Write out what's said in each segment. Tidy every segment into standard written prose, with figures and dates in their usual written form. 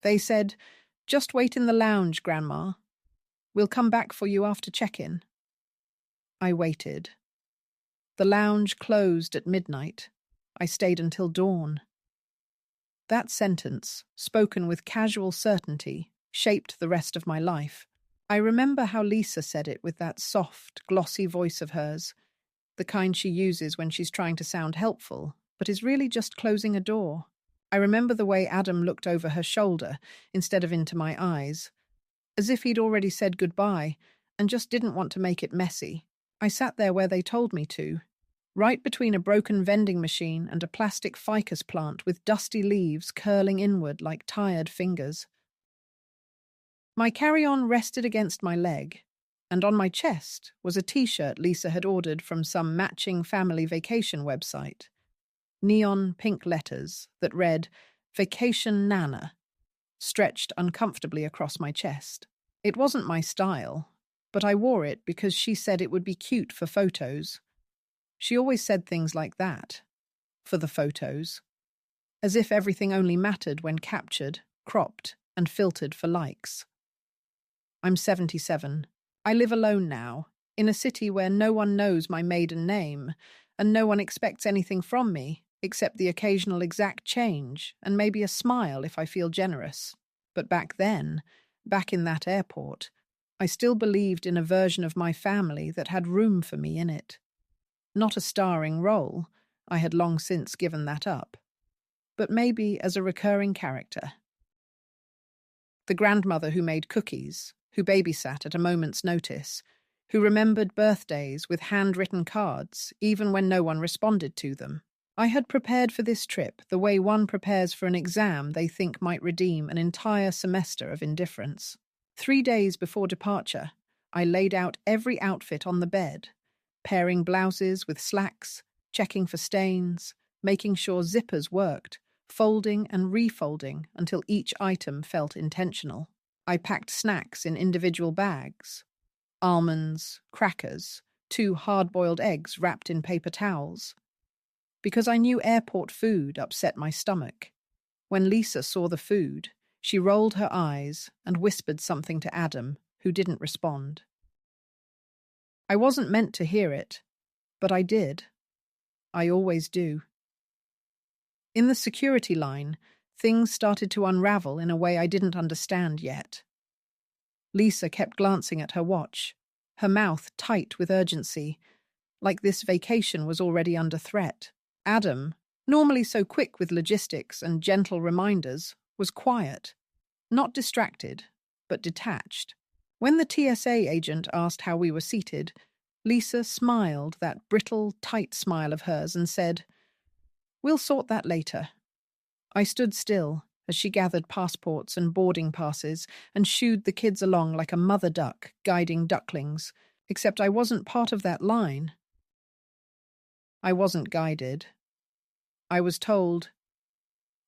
They said, "Just wait in the lounge, Grandma. We'll come back for you after check-in." I waited. The lounge closed at midnight. I stayed until dawn. That sentence, spoken with casual certainty, shaped the rest of my life. I remember how Lisa said it with that soft, glossy voice of hers, the kind she uses when she's trying to sound helpful, but is really just closing a door. I remember the way Adam looked over her shoulder instead of into my eyes, as if he'd already said goodbye and just didn't want to make it messy. I sat there where they told me to, right between a broken vending machine and a plastic ficus plant with dusty leaves curling inward like tired fingers. My carry-on rested against my leg, and on my chest was a t-shirt Lisa had ordered from some matching family vacation website. Neon pink letters that read, "Vacation Nana," stretched uncomfortably across my chest. It wasn't my style, but I wore it because she said it would be cute for photos. She always said things like that, for the photos, as if everything only mattered when captured, cropped, and filtered for likes. I'm 77. I live alone now, in a city where no one knows my maiden name, and no one expects anything from me, except the occasional exact change, and maybe a smile if I feel generous. But back then, back in that airport, I still believed in a version of my family that had room for me in it. Not a starring role, I had long since given that up, but maybe as a recurring character. The grandmother who made cookies, who babysat at a moment's notice, who remembered birthdays with handwritten cards, even when no one responded to them. I had prepared for this trip the way one prepares for an exam they think might redeem an entire semester of indifference. 3 days before departure, I laid out every outfit on the bed, pairing blouses with slacks, checking for stains, making sure zippers worked, folding and refolding until each item felt intentional. I packed snacks in individual bags, almonds, crackers, 2 hard-boiled eggs wrapped in paper towels. Because I knew airport food upset my stomach. When Lisa saw the food, she rolled her eyes and whispered something to Adam, who didn't respond. I wasn't meant to hear it, but I did. I always do. In the security line, things started to unravel in a way I didn't understand yet. Lisa kept glancing at her watch, her mouth tight with urgency, like this vacation was already under threat. Adam, normally so quick with logistics and gentle reminders, was quiet, not distracted, but detached. When the TSA agent asked how we were seated, Lisa smiled that brittle, tight smile of hers and said, "We'll sort that later." I stood still as she gathered passports and boarding passes and shooed the kids along like a mother duck guiding ducklings, except I wasn't part of that line. I wasn't guided. I was told,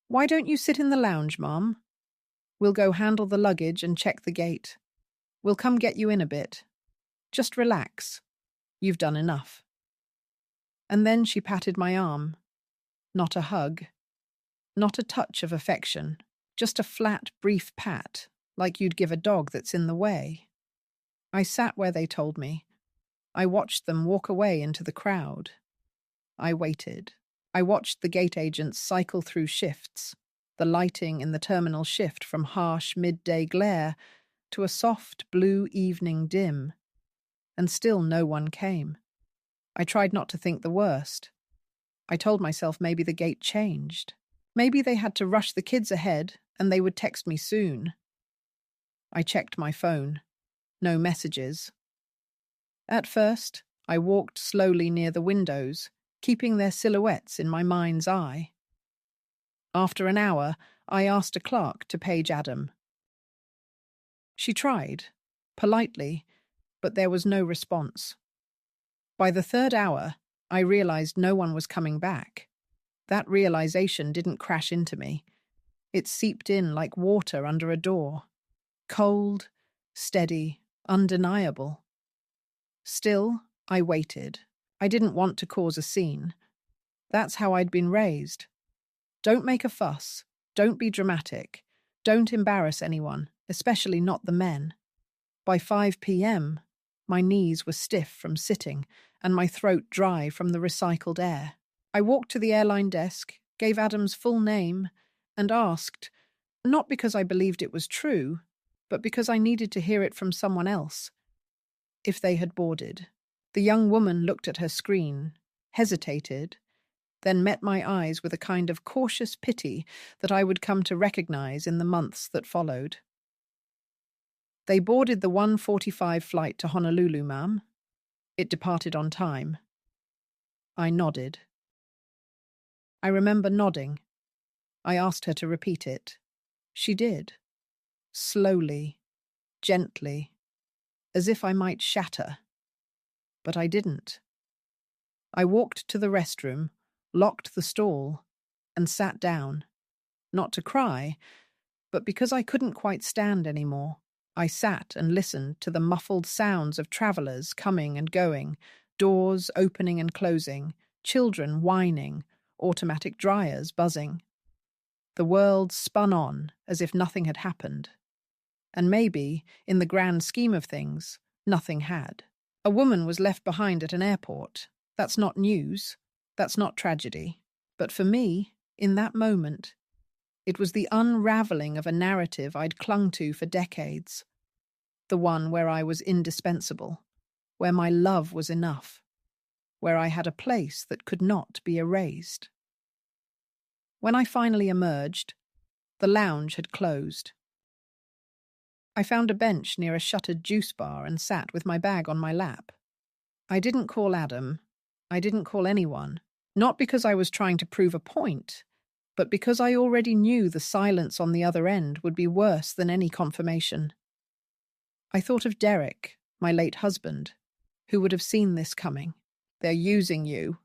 "Why don't you sit in the lounge, Mom? We'll go handle the luggage and check the gate. We'll come get you in a bit. Just relax. You've done enough." And then she patted my arm. Not a hug. Not a touch of affection. Just a flat, brief pat, like you'd give a dog that's in the way. I sat where they told me. I watched them walk away into the crowd. I waited. I watched the gate agents cycle through shifts, the lighting in the terminal shift from harsh midday glare to a soft blue evening dim, and still no one came. I tried not to think the worst. I told myself maybe the gate changed. Maybe they had to rush the kids ahead and they would text me soon. I checked my phone. No messages. At first, I walked slowly near the windows, keeping their silhouettes in my mind's eye. After an hour, I asked a clerk to page Adam. She tried, politely, but there was no response. By the 3rd hour, I realized no one was coming back. That realization didn't crash into me. It seeped in like water under a door. Cold, steady, undeniable. Still, I waited. I didn't want to cause a scene. That's how I'd been raised. Don't make a fuss. Don't be dramatic. Don't embarrass anyone, especially not the men. By 5 p.m., my knees were stiff from sitting and my throat dry from the recycled air. I walked to the airline desk, gave Adam's full name, and asked, not because I believed it was true, but because I needed to hear it from someone else, if they had boarded. The young woman looked at her screen, hesitated, then met my eyes with a kind of cautious pity that I would come to recognize in the months that followed. They boarded the 1:45 flight to Honolulu, ma'am. It departed on time. I nodded. I remember nodding. I asked her to repeat it. She did. Slowly, gently, as if I might shatter. But I didn't. I walked to the restroom, locked the stall, and sat down. Not to cry, but because I couldn't quite stand anymore. I sat and listened to the muffled sounds of travellers coming and going, doors opening and closing, children whining, automatic dryers buzzing. The world spun on as if nothing had happened. And maybe, in the grand scheme of things, nothing had. A woman was left behind at an airport. That's not news. That's not tragedy. But for me, in that moment, it was the unravelling of a narrative I'd clung to for decades. The one where I was indispensable, where my love was enough, where I had a place that could not be erased. When I finally emerged, the lounge had closed. I found a bench near a shuttered juice bar and sat with my bag on my lap. I didn't call Adam. I didn't call anyone. Not because I was trying to prove a point, but because I already knew the silence on the other end would be worse than any confirmation. I thought of Derek, my late husband, who would have seen this coming. "They're using you,"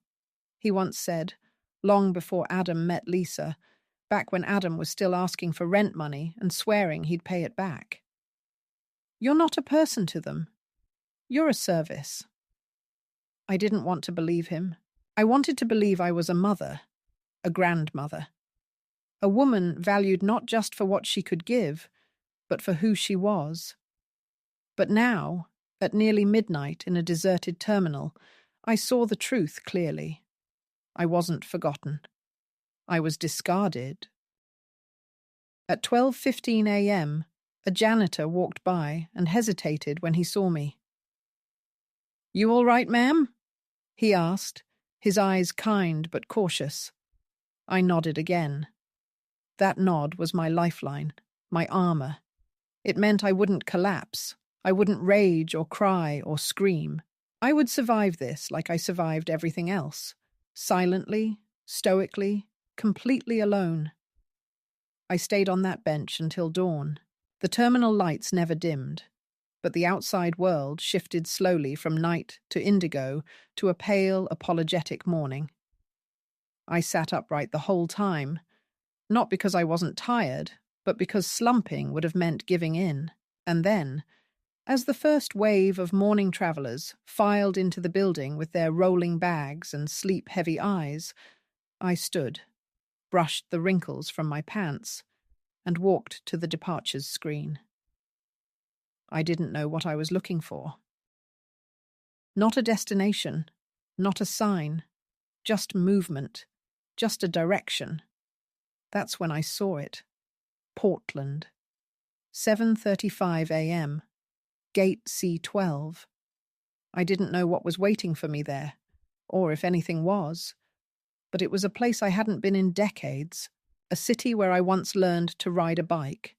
he once said, long before Adam met Lisa, back when Adam was still asking for rent money and swearing he'd pay it back. "You're not a person to them. You're a service." I didn't want to believe him. I wanted to believe I was a mother, a grandmother. A woman valued not just for what she could give, but for who she was. But now, at nearly midnight in a deserted terminal, I saw the truth clearly. I wasn't forgotten. I was discarded. At 12:15 a.m., a janitor walked by and hesitated when he saw me. "You all right, ma'am?" he asked, his eyes kind but cautious. I nodded again. That nod was my lifeline, my armor. It meant I wouldn't collapse. I wouldn't rage or cry or scream. I would survive this like I survived everything else. Silently, stoically, completely alone. I stayed on that bench until dawn. The terminal lights never dimmed, but the outside world shifted slowly from night to indigo to a pale, apologetic morning. I sat upright the whole time, not because I wasn't tired, but because slumping would have meant giving in. And then, as the first wave of morning travellers filed into the building with their rolling bags and sleep-heavy eyes, I stood, brushed the wrinkles from my pants, and walked to the departures screen. I didn't know what I was looking for. Not a destination, not a sign, just movement, just a direction. That's when I saw it. Portland. 7:35 a.m. Gate C12. I didn't know what was waiting for me there, or if anything was, but it was a place I hadn't been in decades, a city where I once learned to ride a bike,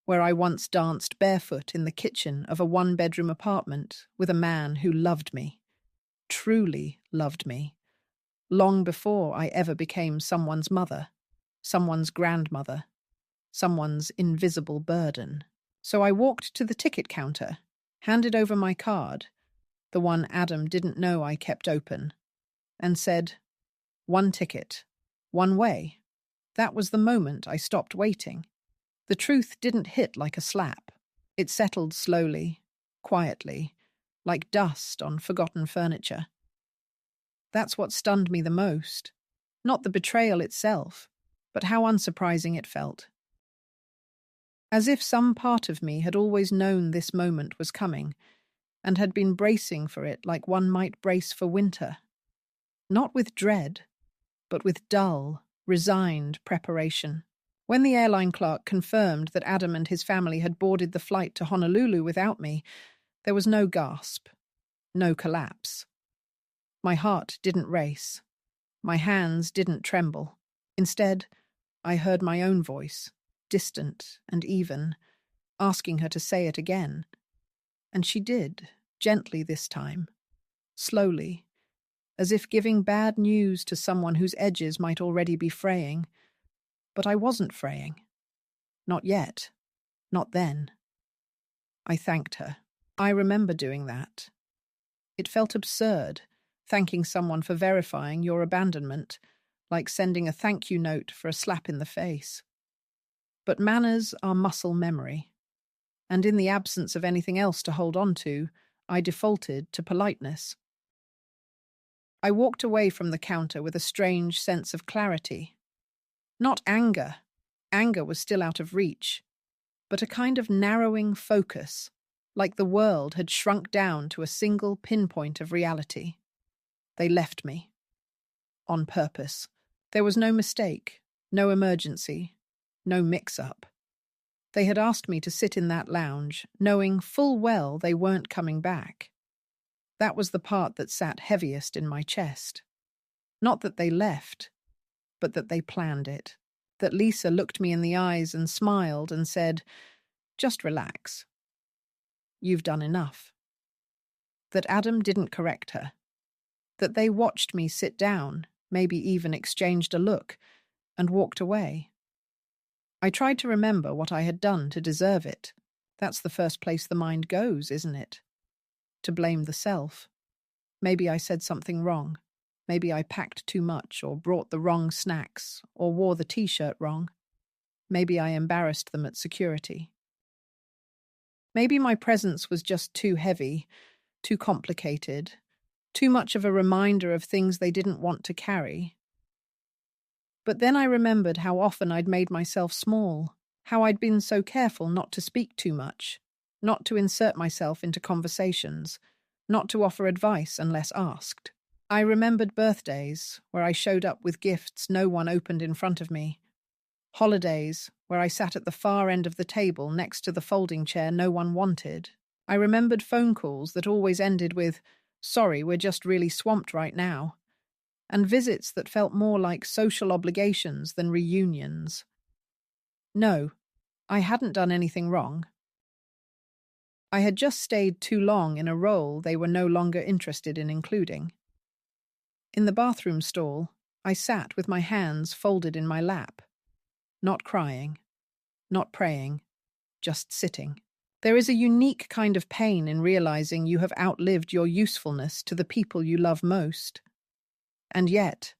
where I once danced barefoot in the kitchen of a one-bedroom apartment with a man who loved me, truly loved me, long before I ever became someone's mother, someone's grandmother, someone's invisible burden. So I walked to the ticket counter, handed over my card, the one Adam didn't know I kept open, and said, "One ticket, one way." That was the moment I stopped waiting. The truth didn't hit like a slap. It settled slowly, quietly, like dust on forgotten furniture. That's what stunned me the most. Not the betrayal itself, but how unsurprising it felt. as if some part of me had always known this moment was coming and had been bracing for it like one might brace for winter. Not with dread, but with dull, resigned preparation. When the airline clerk confirmed that Adam and his family had boarded the flight to Honolulu without me, there was no gasp, no collapse. My heart didn't race. My hands didn't tremble. Instead, I heard my own voice, distant and even, asking her to say it again. And she did, gently this time, slowly, as if giving bad news to someone whose edges might already be fraying. But I wasn't fraying. Not yet. Not then. I thanked her. I remember doing that. It felt absurd, thanking someone for verifying your abandonment, like sending a thank you note for a slap in the face. But manners are muscle memory, and in the absence of anything else to hold on to, I defaulted to politeness. I walked away from the counter with a strange sense of clarity. Not anger. Anger was still out of reach, but a kind of narrowing focus, like the world had shrunk down to a single pinpoint of reality. They left me. On purpose. There was no mistake, no emergency, no mix-up. They had asked me to sit in that lounge, knowing full well they weren't coming back. That was the part that sat heaviest in my chest. Not that they left, but that they planned it. That Lisa looked me in the eyes and smiled and said, "Just relax. You've done enough." That Adam didn't correct her. That they watched me sit down, maybe even exchanged a look, and walked away. I tried to remember what I had done to deserve it. That's the first place the mind goes, isn't it? To blame the self. Maybe I said something wrong. Maybe I packed too much, or brought the wrong snacks, or wore the t-shirt wrong. Maybe I embarrassed them at security. Maybe my presence was just too heavy, too complicated, too much of a reminder of things they didn't want to carry. But then I remembered how often I'd made myself small, how I'd been so careful not to speak too much, not to insert myself into conversations, not to offer advice unless asked. I remembered birthdays where I showed up with gifts no one opened in front of me, holidays where I sat at the far end of the table next to the folding chair no one wanted. I remembered phone calls that always ended with, "Sorry, we're just really swamped right now," and visits that felt more like social obligations than reunions. No, I hadn't done anything wrong. I had just stayed too long in a role they were no longer interested in including. In the bathroom stall, I sat with my hands folded in my lap, not crying, not praying, just sitting. There is a unique kind of pain in realizing you have outlived your usefulness to the people you love most. And yet,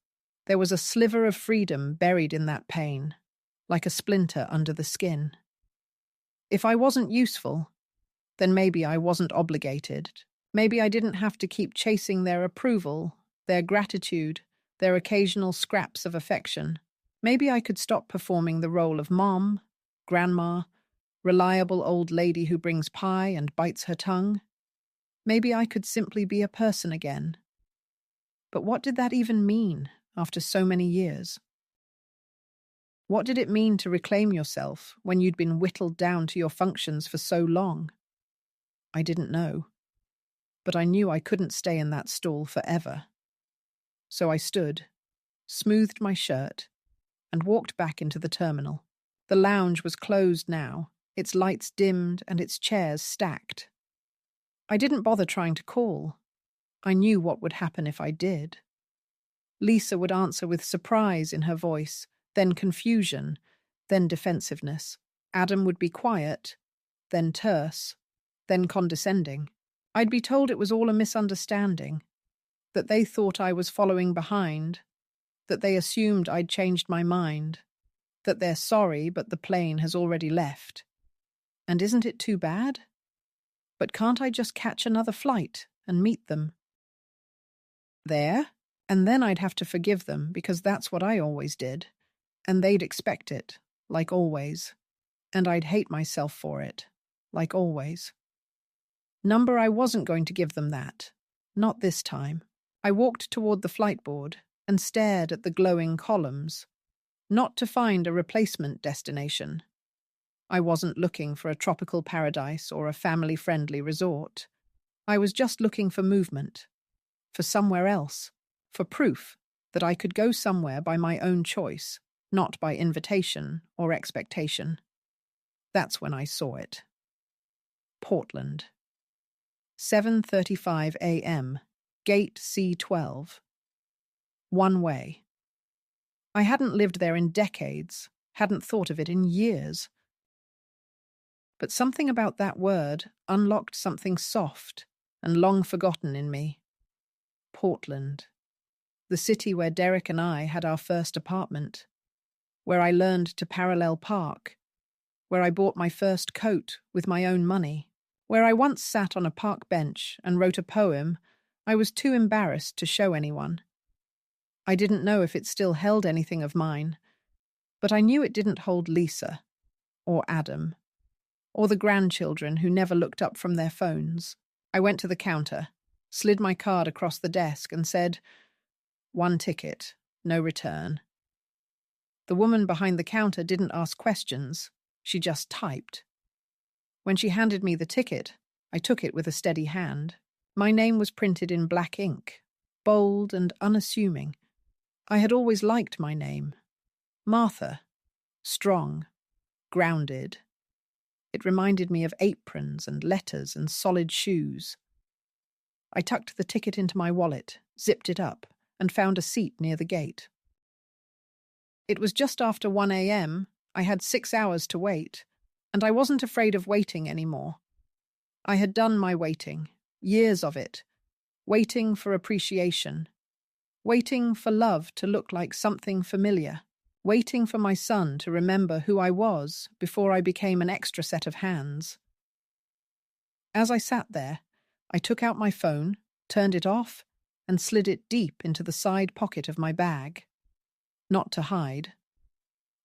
there was a sliver of freedom buried in that pain, like a splinter under the skin. If I wasn't useful, then maybe I wasn't obligated. Maybe I didn't have to keep chasing their approval, their gratitude, their occasional scraps of affection. Maybe I could stop performing the role of mom, grandma, reliable old lady who brings pie and bites her tongue. Maybe I could simply be a person again. But what did that even mean after so many years? What did it mean to reclaim yourself when you'd been whittled down to your functions for so long? I didn't know. But I knew I couldn't stay in that stall forever. So I stood, smoothed my shirt, and walked back into the terminal. The lounge was closed now, its lights dimmed and its chairs stacked. I didn't bother trying to call. I knew what would happen if I did. Lisa would answer with surprise in her voice, then confusion, then defensiveness. Adam would be quiet, then terse, then condescending. I'd be told it was all a misunderstanding, that they thought I was following behind, that they assumed I'd changed my mind, that they're sorry but the plane has already left. And isn't it too bad? But can't I just catch another flight and meet them there? And then I'd have to forgive them because that's what I always did. And they'd expect it, like always. And I'd hate myself for it, like always. Number, I wasn't going to give them that. Not this time. I walked toward the flight board and stared at the glowing columns, not to find a replacement destination. I wasn't looking for a tropical paradise or a family-friendly resort. I was just looking for movement, for somewhere else, for proof that I could go somewhere by my own choice, not by invitation or expectation. That's when I saw it. Portland. 7:35 a.m. Gate C12. One way. I hadn't lived there in decades, hadn't thought of it in years. But something about that word unlocked something soft and long forgotten in me. Portland. The city where Derek and I had our first apartment, where I learned to parallel park, where I bought my first coat with my own money, where I once sat on a park bench and wrote a poem I was too embarrassed to show anyone. I didn't know if it still held anything of mine, but I knew it didn't hold Lisa, or Adam, or the grandchildren who never looked up from their phones. I went to the counter, slid my card across the desk and said, "One ticket, no return." The woman behind the counter didn't ask questions, she just typed. When she handed me the ticket, I took it with a steady hand. My name was printed in black ink, bold and unassuming. I had always liked my name. Martha. Strong. Grounded. It reminded me of aprons and letters and solid shoes. I tucked the ticket into my wallet, zipped it up, and found a seat near the gate. It was just after 1 a.m. I had 6 hours to wait, and I wasn't afraid of waiting anymore. I had done my waiting, years of it, waiting for appreciation, waiting for love to look like something familiar, waiting for my son to remember who I was before I became an extra set of hands. As I sat there, I took out my phone, turned it off, and slid it deep into the side pocket of my bag. Not to hide,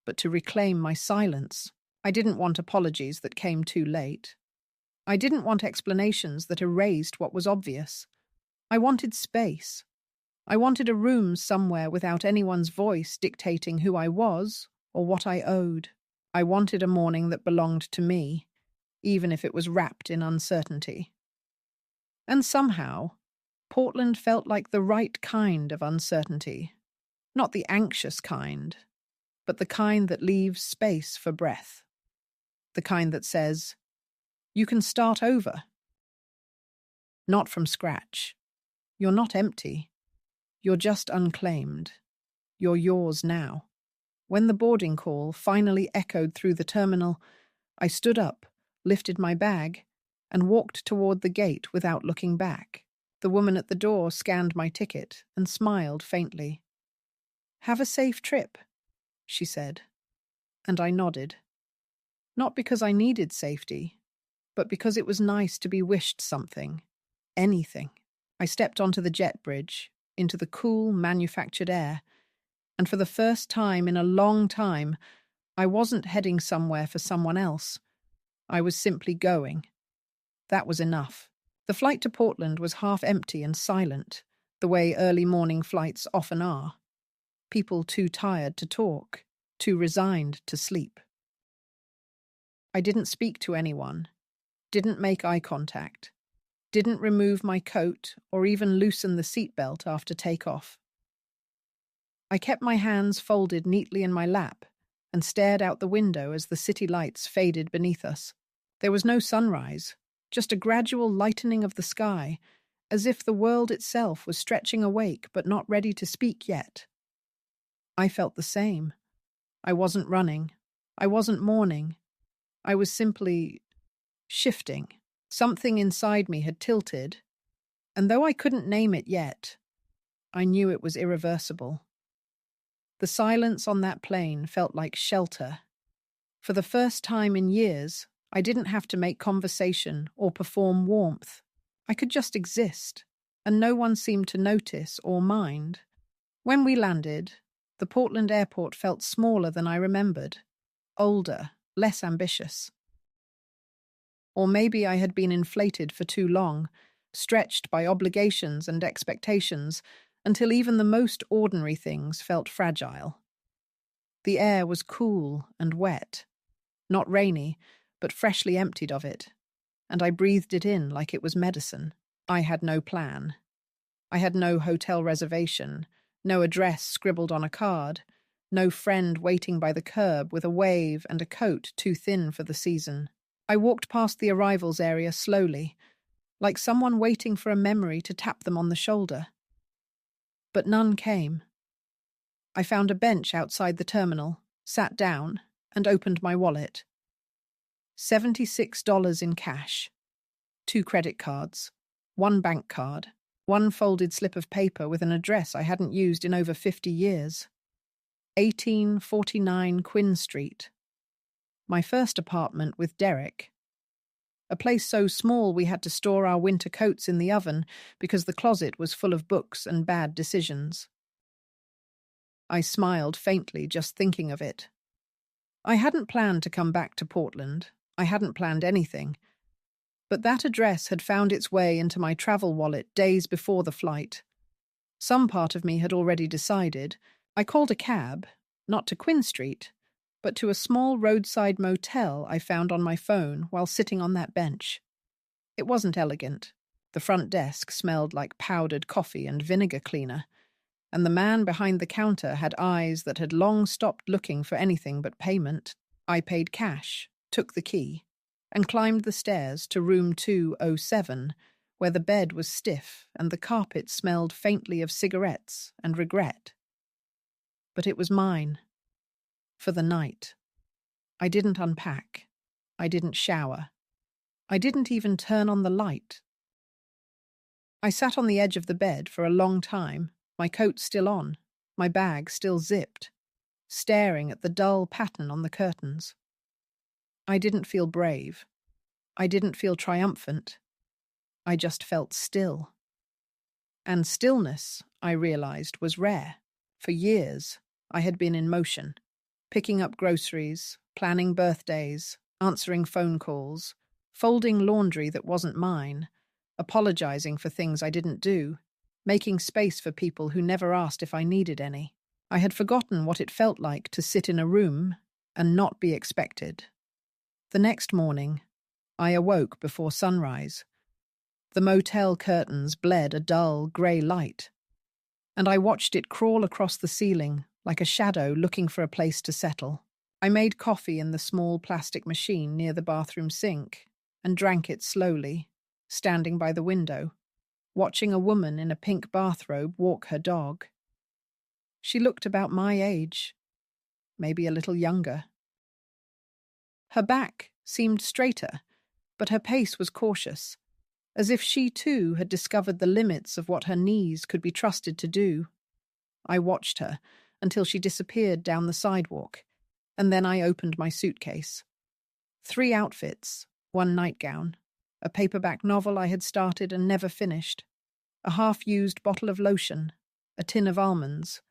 but to reclaim my silence. I didn't want apologies that came too late. I didn't want explanations that erased what was obvious. I wanted space. I wanted a room somewhere without anyone's voice dictating who I was or what I owed. I wanted a morning that belonged to me, even if it was wrapped in uncertainty. And somehow, Portland felt like the right kind of uncertainty. Not the anxious kind, but the kind that leaves space for breath. The kind that says, you can start over. Not from scratch. You're not empty. You're just unclaimed. You're yours now. When the boarding call finally echoed through the terminal, I stood up, lifted my bag, and walked toward the gate without looking back. The woman at the door scanned my ticket and smiled faintly. "Have a safe trip," she said, and I nodded. Not because I needed safety, but because it was nice to be wished something, anything. I stepped onto the jet bridge, into the cool, manufactured air, and for the first time in a long time, I wasn't heading somewhere for someone else. I was simply going. That was enough. The flight to Portland was half empty and silent, the way early morning flights often are. People too tired to talk, too resigned to sleep. I didn't speak to anyone, didn't make eye contact, didn't remove my coat or even loosen the seatbelt after takeoff. I kept my hands folded neatly in my lap and stared out the window as the city lights faded beneath us. There was no sunrise, just a gradual lightening of the sky, as if the world itself was stretching awake but not ready to speak yet. I felt the same. I wasn't running. I wasn't mourning. I was simply shifting. Something inside me had tilted, and though I couldn't name it yet, I knew it was irreversible. The silence on that plane felt like shelter. For the first time in years, I didn't have to make conversation or perform warmth. I could just exist, and no one seemed to notice or mind. When we landed, the Portland airport felt smaller than I remembered, older, less ambitious. Or maybe I had been inflated for too long, stretched by obligations and expectations, until even the most ordinary things felt fragile. The air was cool and wet, not rainy, but freshly emptied of it, and I breathed it in like it was medicine. I had no plan. I had no hotel reservation, no address scribbled on a card, no friend waiting by the curb with a wave and a coat too thin for the season. I walked past the arrivals area slowly, like someone waiting for a memory to tap them on the shoulder. But none came. I found a bench outside the terminal, sat down, and opened my wallet. $76 in cash, 2 credit cards, 1 bank card, 1 folded slip of paper with an address I hadn't used in over 50 years. 1849 Quinn Street. My first apartment with Derek. A place so small we had to store our winter coats in the oven because the closet was full of books and bad decisions. I smiled faintly just thinking of it. I hadn't planned to come back to Portland. I hadn't planned anything. But that address had found its way into my travel wallet days before the flight. Some part of me had already decided. I called a cab, not to Quinn Street, but to a small roadside motel I found on my phone while sitting on that bench. It wasn't elegant. The front desk smelled like powdered coffee and vinegar cleaner, and the man behind the counter had eyes that had long stopped looking for anything but payment. I paid cash, took the key, and climbed the stairs to room 207, where the bed was stiff and the carpet smelled faintly of cigarettes and regret. But it was mine. For the night. I didn't unpack. I didn't shower. I didn't even turn on the light. I sat on the edge of the bed for a long time, my coat still on, my bag still zipped, staring at the dull pattern on the curtains. I didn't feel brave. I didn't feel triumphant. I just felt still. And stillness, I realized, was rare. For years, I had been in motion, picking up groceries, planning birthdays, answering phone calls, folding laundry that wasn't mine, apologizing for things I didn't do, making space for people who never asked if I needed any. I had forgotten what it felt like to sit in a room and not be expected. The next morning, I awoke before sunrise. The motel curtains bled a dull, grey light, and I watched it crawl across the ceiling like a shadow looking for a place to settle. I made coffee in the small plastic machine near the bathroom sink and drank it slowly, standing by the window, watching a woman in a pink bathrobe walk her dog. She looked about my age, maybe a little younger. Her back seemed straighter, but her pace was cautious, as if she too had discovered the limits of what her knees could be trusted to do. I watched her until she disappeared down the sidewalk, and then I opened my suitcase. 3 outfits, 1 nightgown, a paperback novel I had started and never finished, a half-used bottle of lotion, a tin of almonds,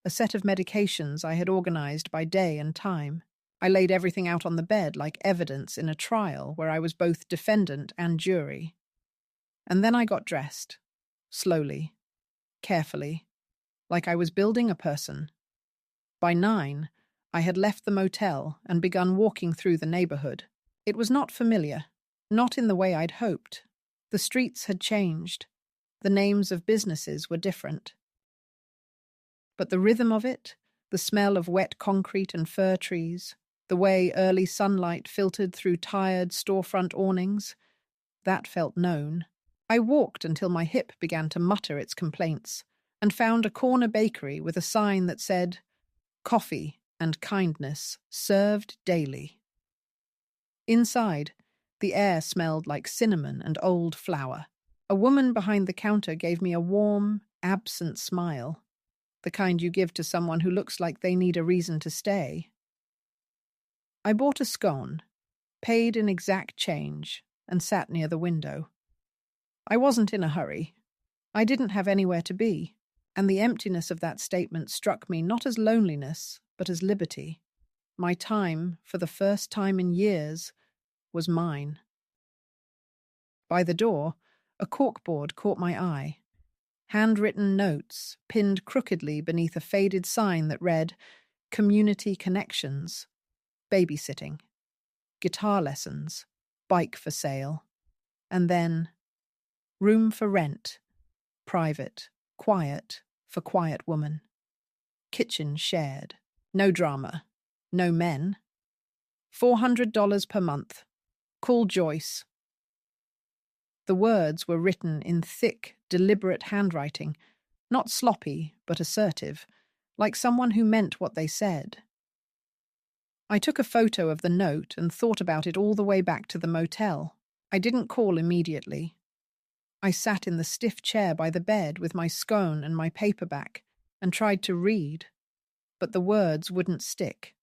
a set of medications I had organized by day and time. I laid everything out on the bed like evidence in a trial where I was both defendant and jury. And then I got dressed, slowly, carefully, like I was building a person. By 9, I had left the motel and begun walking through the neighborhood. It was not familiar, not in the way I'd hoped. The streets had changed. The names of businesses were different. But the rhythm of it, the smell of wet concrete and fir trees, the way early sunlight filtered through tired storefront awnings, that felt known. I walked until my hip began to mutter its complaints, and found a corner bakery with a sign that said, "Coffee and kindness served daily." Inside, the air smelled like cinnamon and old flour. A woman behind the counter gave me a warm, absent smile, the kind you give to someone who looks like they need a reason to stay. I bought a scone, paid in exact change, and sat near the window. I wasn't in a hurry. I didn't have anywhere to be, and the emptiness of that statement struck me not as loneliness, but as liberty. My time, for the first time in years, was mine. By the door, a corkboard caught my eye. Handwritten notes pinned crookedly beneath a faded sign that read, Community Connections, Babysitting, Guitar Lessons, Bike for Sale, and then Room for Rent, Private, Quiet, for Quiet Woman. Kitchen shared. No drama. No men. $400 per month. Call Joyce. The words were written in thick, deliberate handwriting, not sloppy, but assertive, like someone who meant what they said. I took a photo of the note and thought about it all the way back to the motel. I didn't call immediately. I sat in the stiff chair by the bed with my scone and my paperback and tried to read, but the words wouldn't stick.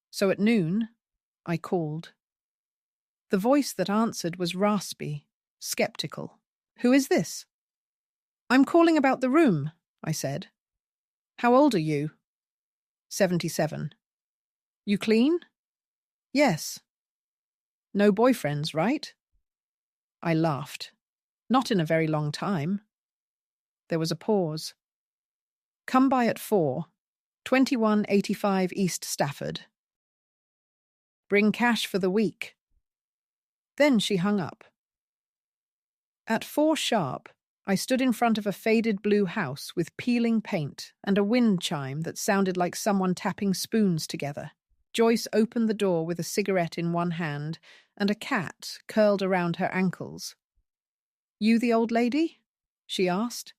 So at noon, I called. The voice that answered was raspy, skeptical. Who is this? I'm calling about the room, I said. How old are you? 77. You clean? Yes. No boyfriends, right? I laughed. Not in a very long time. There was a pause. Come by at 4, 2185 East Stafford. Bring cash for the week. Then she hung up. At 4 sharp, I stood in front of a faded blue house with peeling paint and a wind chime that sounded like someone tapping spoons together. Joyce opened the door with a cigarette in one hand and a cat curled around her ankles. You the old lady? She asked.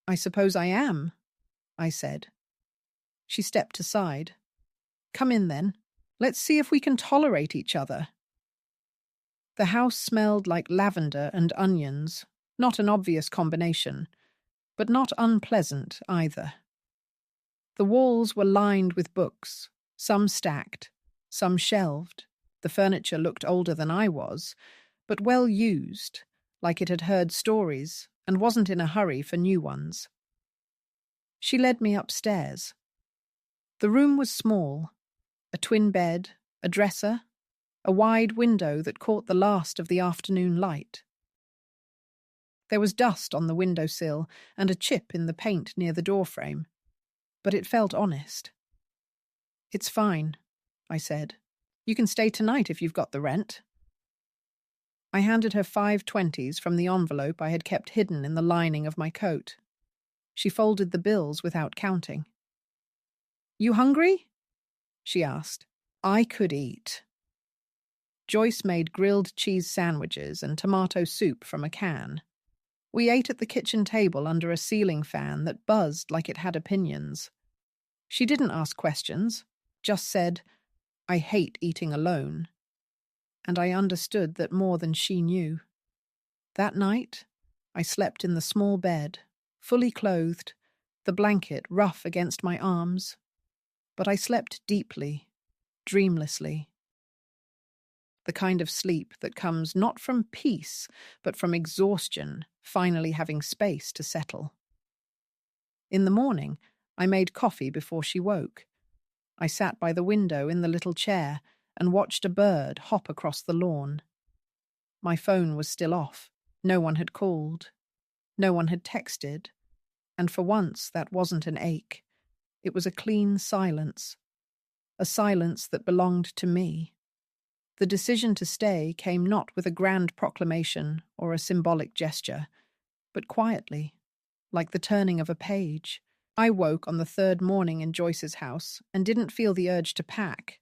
I suppose I am, I said. She stepped aside. Come in then. Let's see if we can tolerate each other. The house smelled like lavender and onions, not an obvious combination, but not unpleasant either. The walls were lined with books, some stacked, some shelved. The furniture looked older than I was, but well used, like it had heard stories and wasn't in a hurry for new ones. She led me upstairs. The room was small, a twin bed, a dresser, a wide window that caught the last of the afternoon light. There was dust on the windowsill and a chip in the paint near the doorframe, but it felt honest. It's fine, I said. You can stay tonight if you've got the rent. I handed her 5 20s from the envelope I had kept hidden in the lining of my coat. She folded the bills without counting. You hungry? She asked. I could eat. Joyce made grilled cheese sandwiches and tomato soup from a can. We ate at the kitchen table under a ceiling fan that buzzed like it had opinions. She didn't ask questions, just said, I hate eating alone. And I understood that more than she knew. That night, I slept in the small bed, fully clothed, the blanket rough against my arms. But I slept deeply, dreamlessly. The kind of sleep that comes not from peace, but from exhaustion, finally having space to settle. In the morning, I made coffee before she woke. I sat by the window in the little chair and watched a bird hop across the lawn. My phone was still off. No one had called. No one had texted. And for once, that wasn't an ache. It was a clean silence. A silence that belonged to me. The decision to stay came not with a grand proclamation or a symbolic gesture, but quietly, like the turning of a page. I woke on the 3rd morning in Joyce's house and didn't feel the urge to pack.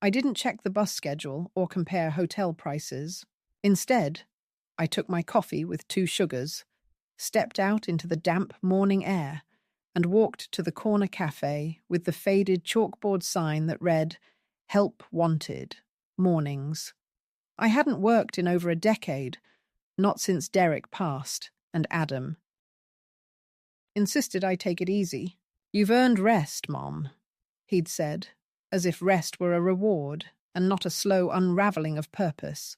I didn't check the bus schedule or compare hotel prices. Instead, I took my coffee with 2 sugars, stepped out into the damp morning air, and walked to the corner cafe with the faded chalkboard sign that read, Help Wanted, Mornings. I hadn't worked in over a decade, not since Derek passed, and Adam insisted I take it easy. You've earned rest, Mom, he'd said, as if rest were a reward and not a slow unravelling of purpose.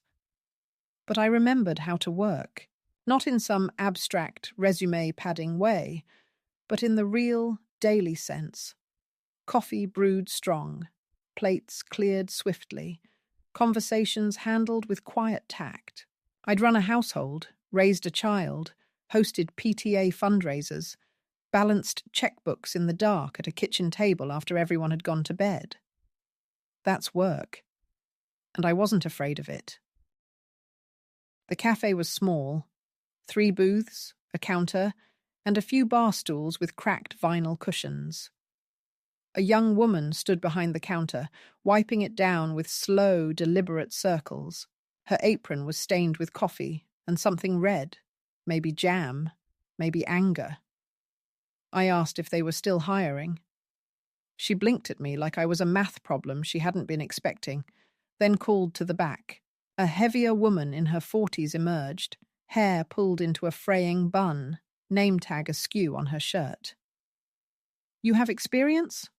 But I remembered how to work, not in some abstract resume-padding way, but in the real, daily sense. Coffee brewed strong, plates cleared swiftly, conversations handled with quiet tact. I'd run a household, raised a child, hosted PTA fundraisers, balanced checkbooks in the dark at a kitchen table after everyone had gone to bed. That's work, and I wasn't afraid of it. The cafe was small, 3 booths, a counter, and a few bar stools with cracked vinyl cushions. A young woman stood behind the counter, wiping it down with slow, deliberate circles. Her apron was stained with coffee and something red, maybe jam, maybe anger. I asked if they were still hiring. She blinked at me like I was a math problem she hadn't been expecting, then called to the back. A heavier woman in her 40s emerged, hair pulled into a fraying bun, name tag askew on her shirt. "You have experience?"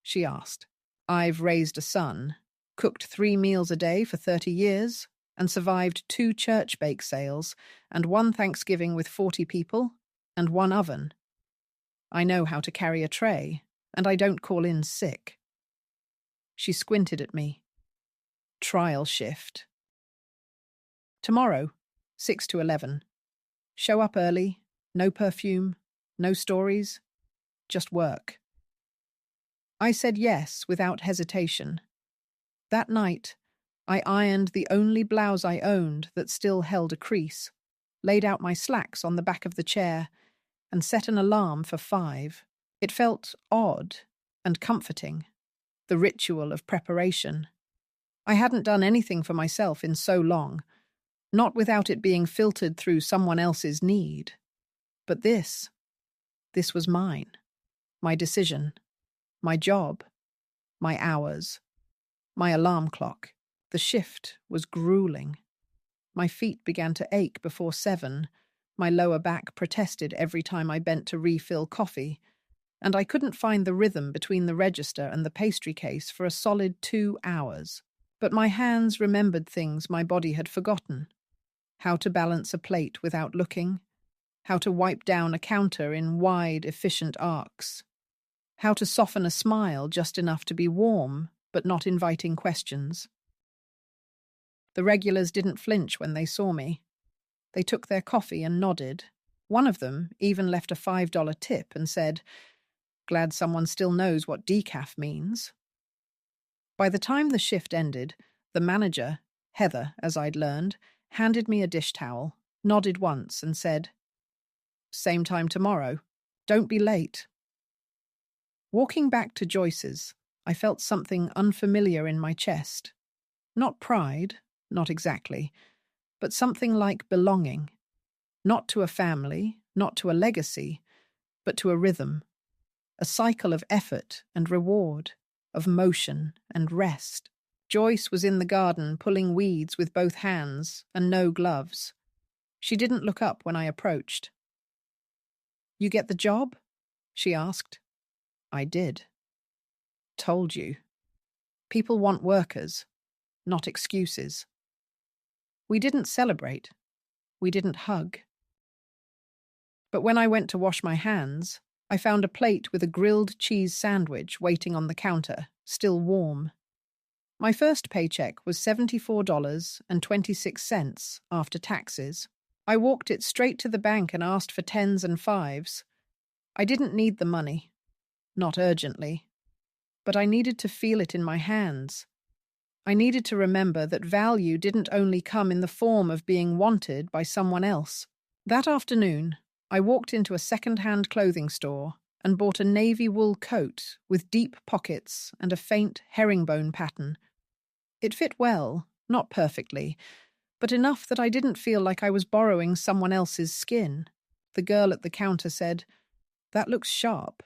she asked. "I've raised a son, cooked 3 meals a day for 30 years, and survived 2 church bake sales, and 1 Thanksgiving with 40 people, and 1 oven. I know how to carry a tray, and I don't call in sick." She squinted at me. "Trial shift. Tomorrow, 6 to 11. Show up early, no perfume, no stories, just work." I said yes without hesitation. That night, I ironed the only blouse I owned that still held a crease, laid out my slacks on the back of the chair, and set an alarm for 5. It felt odd and comforting, the ritual of preparation. I hadn't done anything for myself in so long, not without it being filtered through someone else's need. But this was mine, my decision, my job, my hours, my alarm clock. The shift was grueling. My feet began to ache before 7, my lower back protested every time I bent to refill coffee, and I couldn't find the rhythm between the register and the pastry case for a solid 2 hours. But my hands remembered things my body had forgotten. How to balance a plate without looking, how to wipe down a counter in wide, efficient arcs, how to soften a smile just enough to be warm but not inviting questions. The regulars didn't flinch when they saw me. They took their coffee and nodded. One of them even left a $5 tip and said, "Glad someone still knows what decaf means." By the time the shift ended, the manager, Heather, as I'd learned, handed me a dish towel, nodded once and said, "Same time tomorrow. Don't be late." Walking back to Joyce's, I felt something unfamiliar in my chest. Not pride, not exactly, but something like belonging. Not to a family, not to a legacy, but to a rhythm. A cycle of effort and reward, of motion and rest. Joyce was in the garden pulling weeds with both hands and no gloves. She didn't look up when I approached. "You get the job?" she asked. I did. "Told you. People want workers, not excuses." We didn't celebrate. We didn't hug. But when I went to wash my hands, I found a plate with a grilled cheese sandwich waiting on the counter, still warm. My first paycheck was $74.26 after taxes. I walked it straight to the bank and asked for 10s and 5s. I didn't need the money. Not urgently. But I needed to feel it in my hands. I needed to remember that value didn't only come in the form of being wanted by someone else. That afternoon, I walked into a second-hand clothing store and bought a navy wool coat with deep pockets and a faint herringbone pattern. It fit well, not perfectly, but enough that I didn't feel like I was borrowing someone else's skin. The girl at the counter said, "That looks sharp."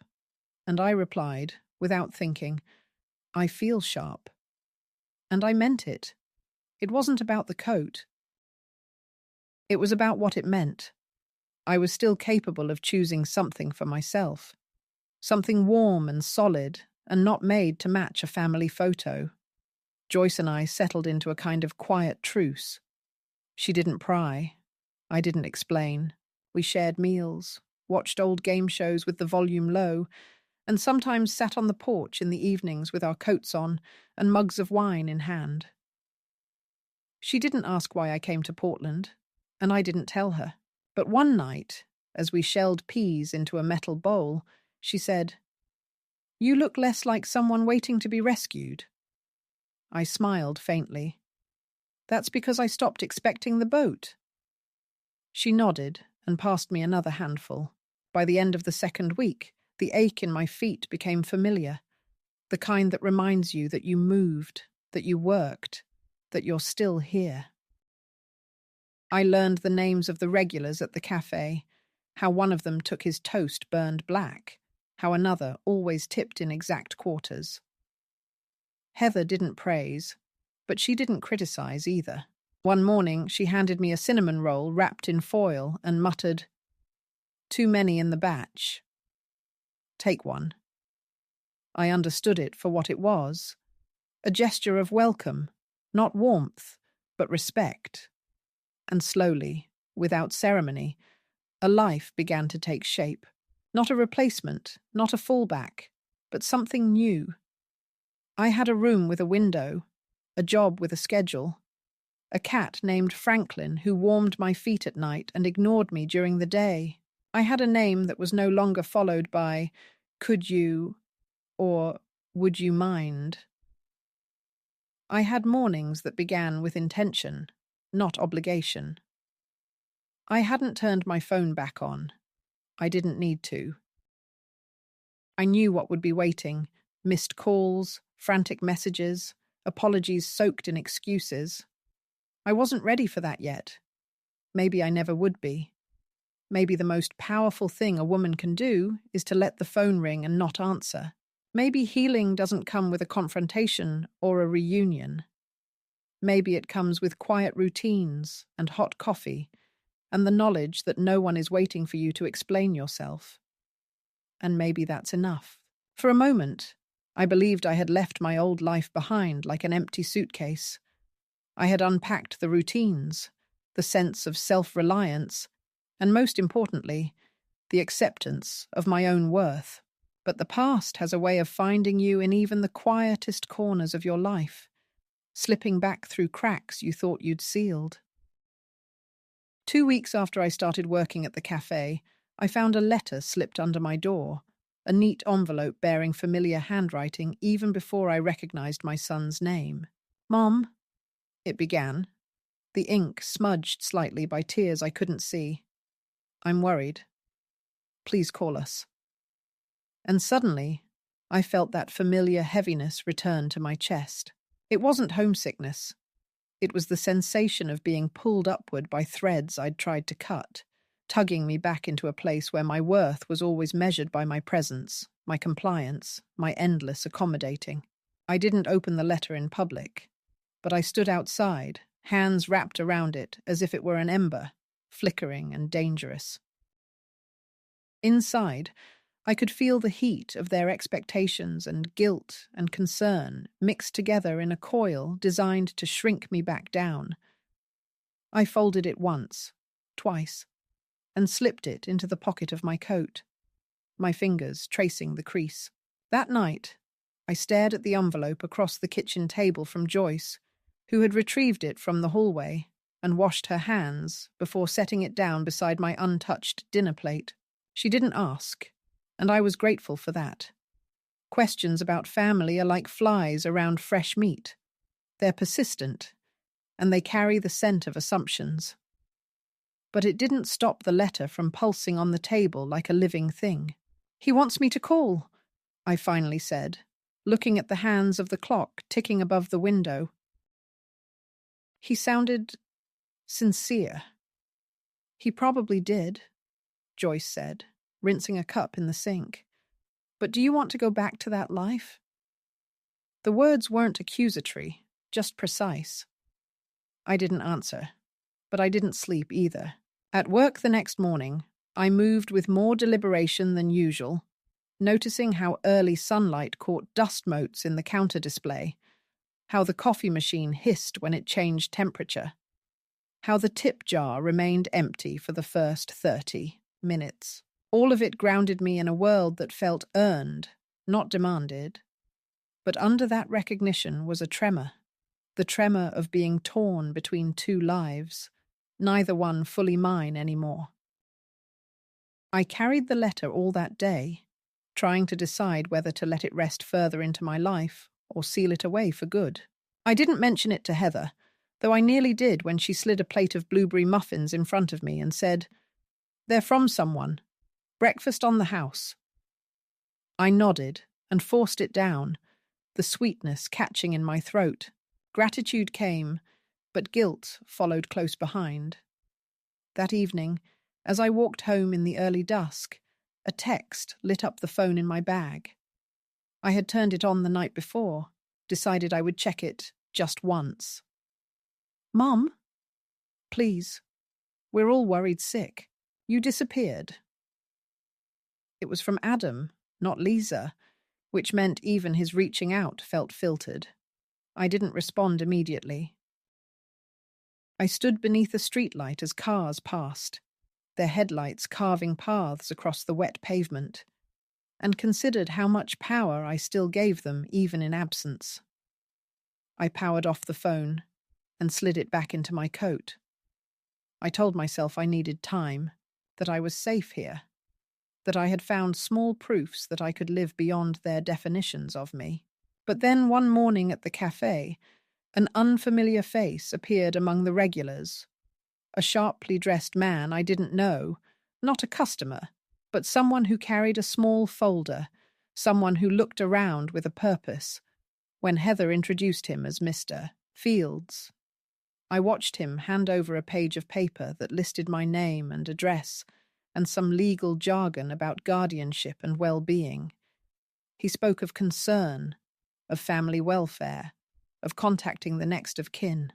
And I replied, without thinking, "I feel sharp." And I meant it. It wasn't about the coat. It was about what it meant. I was still capable of choosing something for myself. Something warm and solid, and not made to match a family photo. Joyce and I settled into a kind of quiet truce. She didn't pry. I didn't explain. We shared meals, watched old game shows with the volume low, and sometimes sat on the porch in the evenings with our coats on and mugs of wine in hand. She didn't ask why I came to Portland, and I didn't tell her. But one night, as we shelled peas into a metal bowl, she said, "You look less like someone waiting to be rescued." I smiled faintly. "That's because I stopped expecting the boat." She nodded and passed me another handful. By the end of the second week, the ache in my feet became familiar, the kind that reminds you that you moved, that you worked, that you're still here. I learned the names of the regulars at the cafe, how one of them took his toast burned black, how another always tipped in exact quarters. Heather didn't praise, but she didn't criticize either. One morning, she handed me a cinnamon roll wrapped in foil and muttered, "Too many in the batch. Take one." I understood it for what it was, a gesture of welcome, not warmth, but respect. And slowly, without ceremony, a life began to take shape. Not a replacement, not a fallback, but something new. I had a room with a window, a job with a schedule, a cat named Franklin who warmed my feet at night and ignored me during the day. I had a name that was no longer followed by, "Could you," or "Would you mind?" I had mornings that began with intention, not obligation. I hadn't turned my phone back on. I didn't need to. I knew what would be waiting: missed calls, frantic messages, apologies soaked in excuses. I wasn't ready for that yet. Maybe I never would be. Maybe the most powerful thing a woman can do is to let the phone ring and not answer. Maybe healing doesn't come with a confrontation or a reunion. Maybe it comes with quiet routines and hot coffee and the knowledge that no one is waiting for you to explain yourself. And maybe that's enough. For a moment, I believed I had left my old life behind like an empty suitcase. I had unpacked the routines, the sense of self-reliance, and most importantly, the acceptance of my own worth. But the past has a way of finding you in even the quietest corners of your life, slipping back through cracks you thought you'd sealed. 2 weeks after I started working at the cafe, I found a letter slipped under my door, a neat envelope bearing familiar handwriting even before I recognized my son's name. "Mom," it began, the ink smudged slightly by tears I couldn't see. "I'm worried. Please call us." And suddenly, I felt that familiar heaviness return to my chest. It wasn't homesickness. It was the sensation of being pulled upward by threads I'd tried to cut, tugging me back into a place where my worth was always measured by my presence, my compliance, my endless accommodating. I didn't open the letter in public, but I stood outside, hands wrapped around it as if it were an ember, flickering and dangerous. Inside, I could feel the heat of their expectations and guilt and concern mixed together in a coil designed to shrink me back down. I folded it once, twice, and slipped it into the pocket of my coat, my fingers tracing the crease. That night, I stared at the envelope across the kitchen table from Joyce, who had retrieved it from the hallway and washed her hands before setting it down beside my untouched dinner plate. She didn't ask, and I was grateful for that. Questions about family are like flies around fresh meat. They're persistent, and they carry the scent of assumptions. But it didn't stop the letter from pulsing on the table like a living thing. "He wants me to call," I finally said, looking at the hands of the clock ticking above the window. He sounded sincere. "He probably did," Joyce said, rinsing a cup in the sink. "But do you want to go back to that life?" The words weren't accusatory, just precise. I didn't answer, but I didn't sleep either. At work the next morning, I moved with more deliberation than usual, noticing how early sunlight caught dust motes in the counter display, how the coffee machine hissed when it changed temperature, how the tip jar remained empty for the first 30 minutes. All of it grounded me in a world that felt earned, not demanded. But under that recognition was a tremor, the tremor of being torn between two lives, neither one fully mine anymore. I carried the letter all that day, trying to decide whether to let it rest further into my life or seal it away for good. I didn't mention it to Heather, though I nearly did when she slid a plate of blueberry muffins in front of me and said, "They're from someone. Breakfast on the house." I nodded and forced it down, the sweetness catching in my throat. Gratitude came, but guilt followed close behind. That evening, as I walked home in the early dusk, a text lit up the phone in my bag. I had turned it on the night before, decided I would check it just once. "Mom? Please. We're all worried sick. You disappeared." It was from Adam, not Lisa, which meant even his reaching out felt filtered. I didn't respond immediately. I stood beneath a streetlight as cars passed, their headlights carving paths across the wet pavement, and considered how much power I still gave them even in absence. I powered off the phone and slid it back into my coat. I told myself I needed time, that I was safe here, that I had found small proofs that I could live beyond their definitions of me. But then one morning at the cafe, an unfamiliar face appeared among the regulars. A sharply dressed man I didn't know, not a customer, but someone who carried a small folder, someone who looked around with a purpose, when Heather introduced him as Mr. Fields. I watched him hand over a page of paper that listed my name and address, and some legal jargon about guardianship and well-being. He spoke of concern, of family welfare, of contacting the next of kin.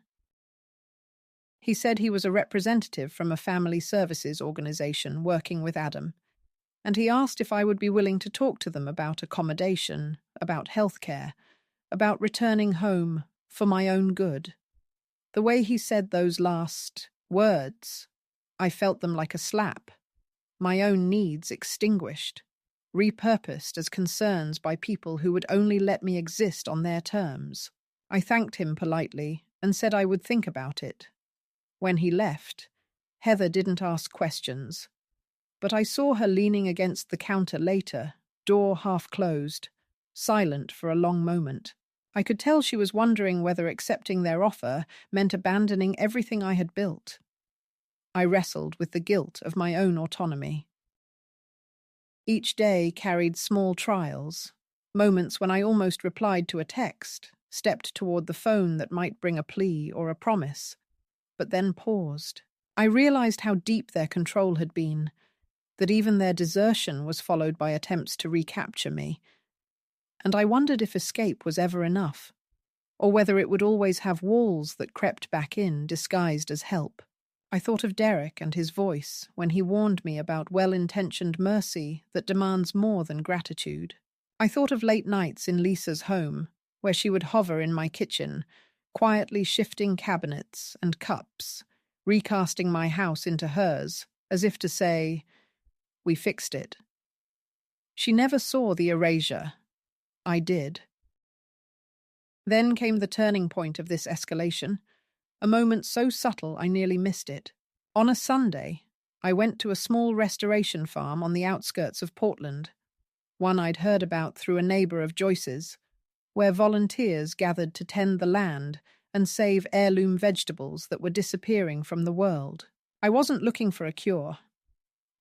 He said he was a representative from a family services organization working with Adam, and he asked if I would be willing to talk to them about accommodation, about healthcare, about returning home for my own good. The way he said those last words, I felt them like a slap. My own needs extinguished, repurposed as concerns by people who would only let me exist on their terms. I thanked him politely and said I would think about it. When he left, Heather didn't ask questions, but I saw her leaning against the counter later, door half closed, silent for a long moment. I could tell she was wondering whether accepting their offer meant abandoning everything I had built. I wrestled with the guilt of my own autonomy. Each day carried small trials, moments when I almost replied to a text, stepped toward the phone that might bring a plea or a promise, but then paused. I realized how deep their control had been, that even their desertion was followed by attempts to recapture me, and I wondered if escape was ever enough, or whether it would always have walls that crept back in disguised as help. I thought of Derek and his voice when he warned me about well-intentioned mercy that demands more than gratitude. I thought of late nights in Lisa's home, where she would hover in my kitchen, quietly shifting cabinets and cups, recasting my house into hers, as if to say, "We fixed it." She never saw the erasure. I did. Then came the turning point of this escalation, a moment so subtle I nearly missed it. On a Sunday, I went to a small restoration farm on the outskirts of Portland, one I'd heard about through a neighbor of Joyce's, where volunteers gathered to tend the land and save heirloom vegetables that were disappearing from the world. I wasn't looking for a cure.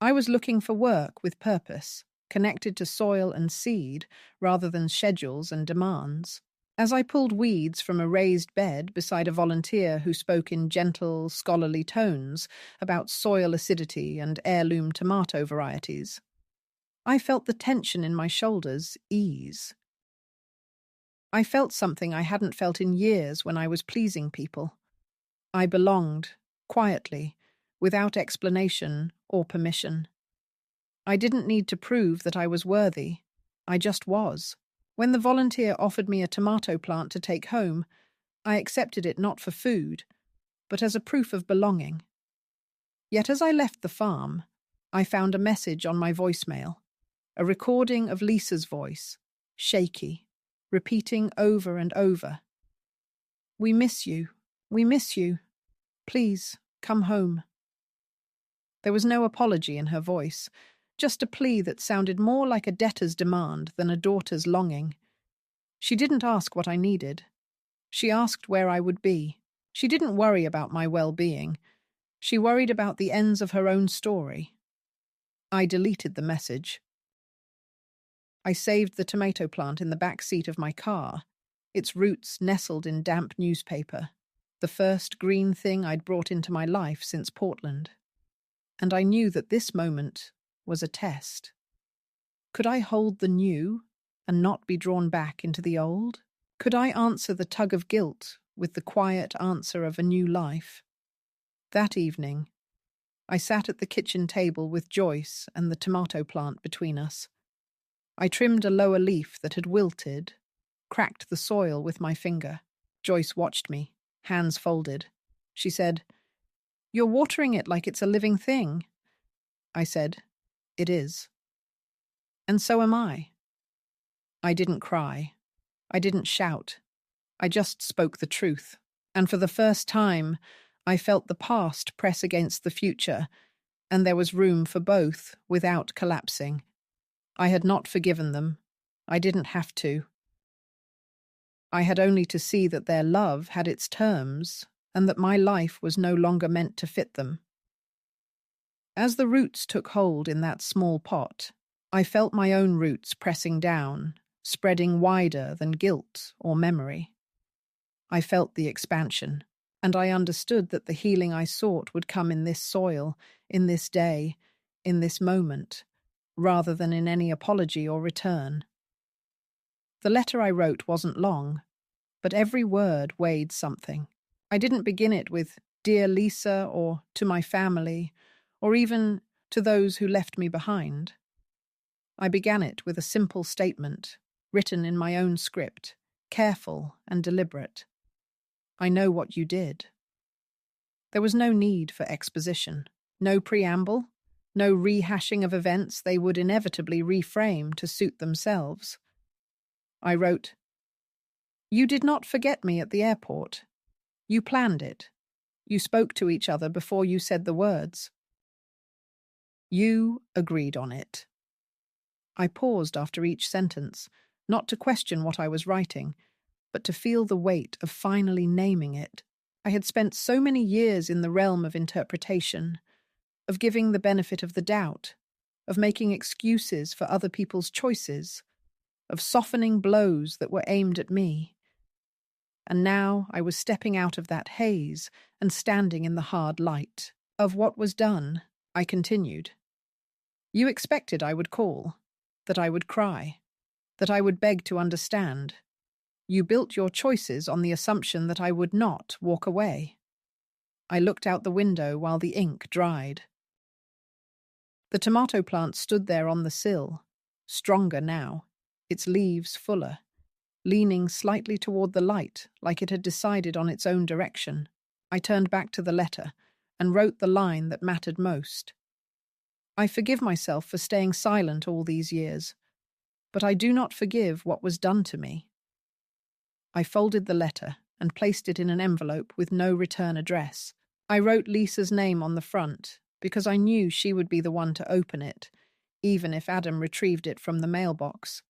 I was looking for work with purpose, connected to soil and seed rather than schedules and demands. As I pulled weeds from a raised bed beside a volunteer who spoke in gentle, scholarly tones about soil acidity and heirloom tomato varieties, I felt the tension in my shoulders ease. I felt something I hadn't felt in years when I was pleasing people. I belonged, quietly, without explanation or permission. I didn't need to prove that I was worthy. I just was. When the volunteer offered me a tomato plant to take home, I accepted it not for food, but as a proof of belonging. Yet as I left the farm, I found a message on my voicemail, a recording of Lisa's voice, shaky, repeating over and over. "We miss you. We miss you. Please, come home." There was no apology in her voice, just a plea that sounded more like a debtor's demand than a daughter's longing. She didn't ask what I needed. She asked where I would be. She didn't worry about my well-being. She worried about the ends of her own story. I deleted the message. I saved the tomato plant in the back seat of my car, its roots nestled in damp newspaper, the first green thing I'd brought into my life since Portland. And I knew that this moment was a test. Could I hold the new and not be drawn back into the old? Could I answer the tug of guilt with the quiet answer of a new life? That evening, I sat at the kitchen table with Joyce and the tomato plant between us. I trimmed a lower leaf that had wilted, cracked the soil with my finger. Joyce watched me, hands folded. She said, "You're watering it like it's a living thing." I said, "It is." "And so am I." I didn't cry. I didn't shout. I just spoke the truth. And for the first time, I felt the past press against the future, and there was room for both without collapsing. I had not forgiven them. I didn't have to. I had only to see that their love had its terms and that my life was no longer meant to fit them. As the roots took hold in that small pot, I felt my own roots pressing down, spreading wider than guilt or memory. I felt the expansion, and I understood that the healing I sought would come in this soil, in this day, in this moment, rather than in any apology or return. The letter I wrote wasn't long, but every word weighed something. I didn't begin it with "Dear Lisa" or "To my family," or even "To those who left me behind." I began it with a simple statement, written in my own script, careful and deliberate. "I know what you did." There was no need for exposition, no preamble, no rehashing of events they would inevitably reframe to suit themselves. I wrote, "You did not forget me at the airport. You planned it. You spoke to each other before you said the words. You agreed on it." I paused after each sentence, not to question what I was writing, but to feel the weight of finally naming it. I had spent so many years in the realm of interpretation, of giving the benefit of the doubt, of making excuses for other people's choices, of softening blows that were aimed at me. And now I was stepping out of that haze and standing in the hard light. Of what was done, I continued. You expected I would call, that I would cry, that I would beg to understand. You built your choices on the assumption that I would not walk away. I looked out the window while the ink dried. The tomato plant stood there on the sill, stronger now, its leaves fuller, leaning slightly toward the light like it had decided on its own direction. I turned back to the letter and wrote the line that mattered most. I forgive myself for staying silent all these years, but I do not forgive what was done to me. I folded the letter and placed it in an envelope with no return address. I wrote Lisa's name on the front because I knew she would be the one to open it, even if Adam retrieved it from the mailbox.